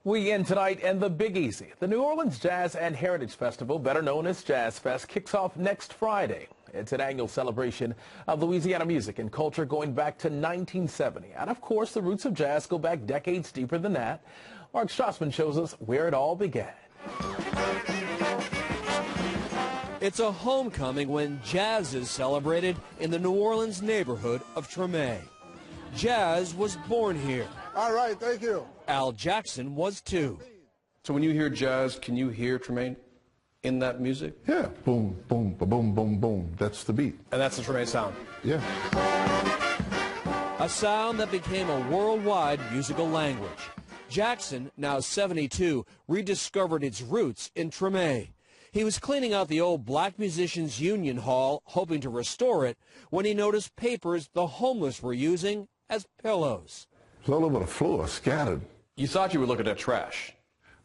We end tonight in the Big Easy. The New Orleans Jazz and Heritage Festival, better known as Jazz Fest, kicks off next Friday. It's an annual celebration of Louisiana music and culture going back to 1970. And of course, the roots of jazz go back decades deeper than that. Mark Strassman shows us where it all began. It's a homecoming when jazz is celebrated in the New Orleans neighborhood of Treme. Jazz was born here. All right, thank you. Al Jackson was too. So when you hear jazz, can you hear Tremaine in that music? Yeah, boom, boom, ba-boom, boom, boom. That's the beat. And that's the Tremaine sound? Yeah. A sound that became a worldwide musical language. Jackson, now 72, rediscovered its roots in Treme. He was cleaning out the old Black Musicians Union Hall, hoping to restore it, when he noticed papers the homeless were using as pillows. It's all over the floor, scattered. You thought you were looking at trash.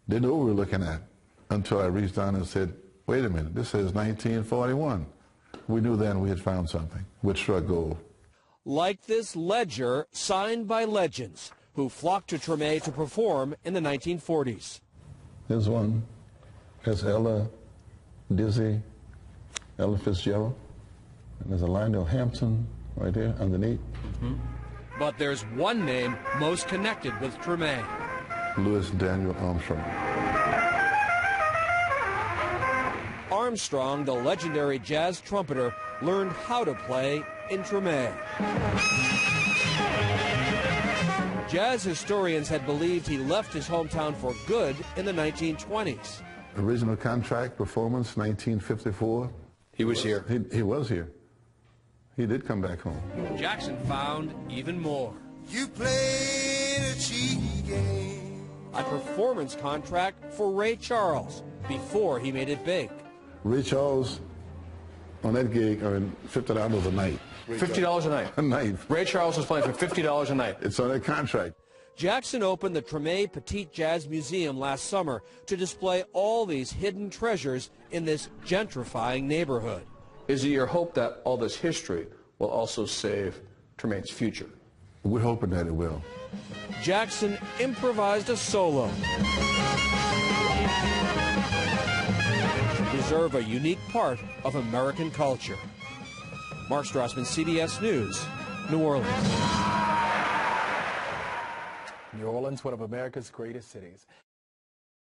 Didn't know what we were looking at until I reached down and said, wait a minute, this says 1941. We knew then we had found something, which struck gold. Like this ledger signed by legends who flocked to Treme to perform in the 1940s. There's one. That's Ella Dizzy, Ella Fitzgerald. And there's a Lionel Hampton right there underneath. But there's one name most connected with Treme. Louis Daniel Armstrong. Armstrong, the legendary jazz trumpeter, learned how to play in Treme. Jazz historians had believed he left his hometown for good in the 1920s. Original contract performance, 1954. He was here. He was here. He did come back home. Jackson found even more. You played a cheat game. A performance contract for Ray Charles before he made it big. Ray Charles, on that gig, earned $50 a night. $50 a night? A night. Ray Charles was playing for $50 a night. It's on that contract. Jackson opened the Treme Petite Jazz Museum last summer to display all these hidden treasures in this gentrifying neighborhood. Is it your hope that all this history will also save Tremaine's future? We're hoping that it will. Jackson improvised a solo to preserve a unique part of American culture. Mark Strassman, CBS News, New Orleans. New Orleans, one of America's greatest cities.